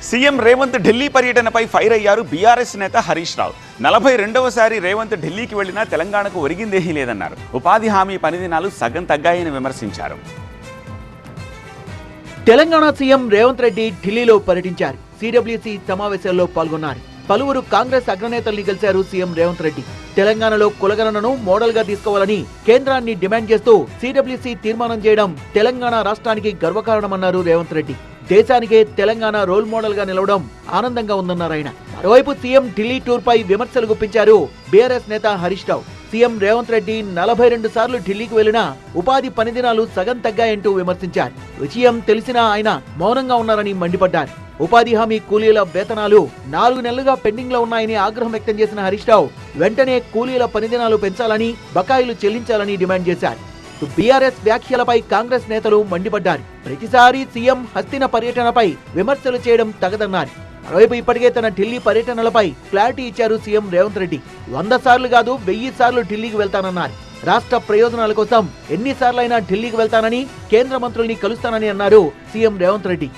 CM Revanth Delhi పర్యటనపై fire అయ్యారు BRS నేత హరీష్ రావు. 42వసారి రేవంత్ ఢిల్లీకి వెళ్లినా తెలంగాణకు ఒరిగిందేహీ లేదన్నారు. ఉపాధి హామీ పని దినాలు సగం తగ్గాయని విమర్శించారు. తెలంగాణ సీఎం రేవంత్ రెడ్డి ఢిల్లీలో పర్యటించారు. సిడబ్ల్యూసీ సమావేశాల్లో పాల్గొన్నారు. పలువురు కాంగ్రెస్ అగ్రనేతల్ని కలిశారు సీఎం రేవంత్ రెడ్డి. తెలంగాణలో కులగణనను మోడల్ గా తీసుకోవాలని కేంద్రాన్ని డిమాండ్ చేస్తూ సిడబ్ల్యూసీ తీర్మానం చేయడం తెలంగాణ రాష్ట్రానికి గర్వకారణమన్నారు రేవంత్ రెడ్డి. దేశానికే తెలంగాణ రోల్ మోడల్ గా నిలవడం ఆనందంగా ఉందన్నారు ఆయన. మరోవైపు సీఎం ఢిల్లీ టూర్ పై విమర్శలు గుప్పించారు బీఆర్ఎస్ నేత హరీష్ రావు. సీఎం రేవంత్ రెడ్డి 42 సార్లు ఢిల్లీకి వెళ్లినా ఉపాధి పని దినాలు సగం తగ్గాయంటూ విమర్శించారు. విషయం తెలిసినా ఆయన మౌనంగా ఉన్నారని మండిపడ్డారు. ఉపాధి హామీ కూలీల వేతనాలు 4 నెలలుగా పెండింగ్ లో ఉన్నాయని ఆగ్రహం వ్యక్తం చేసిన హరీష్ రావు వెంటనే కూలీల పనిదినాలు పెంచాలని, బకాయిలు చెల్లించాలని డిమాండ్ చేశారు. బీఆర్ఎస్ వ్యాఖ్యలపై కాంగ్రెస్ నేతలు మండిపడ్డారు. ప్రతిసారి సీఎం హస్తిన పర్యటనపై విమర్శలు చేయడం తగదన్నారు. మరోవైపు ఇప్పటికే తన ఢిల్లీ పర్యటనలపై క్లారిటీ ఇచ్చారు సీఎం రేవంత్ రెడ్డి. 100 సార్లు కాదు 1000 సార్లు ఢిల్లీకి వెళ్తానన్నారు. రాష్ట్ర ప్రయోజనాల కోసం ఎన్నిసార్లైనా ఢిల్లీకి వెళ్తానని, కేంద్ర మంత్రుల్ని కలుస్తానని అన్నారు సీఎం రేవంత్ రెడ్డి.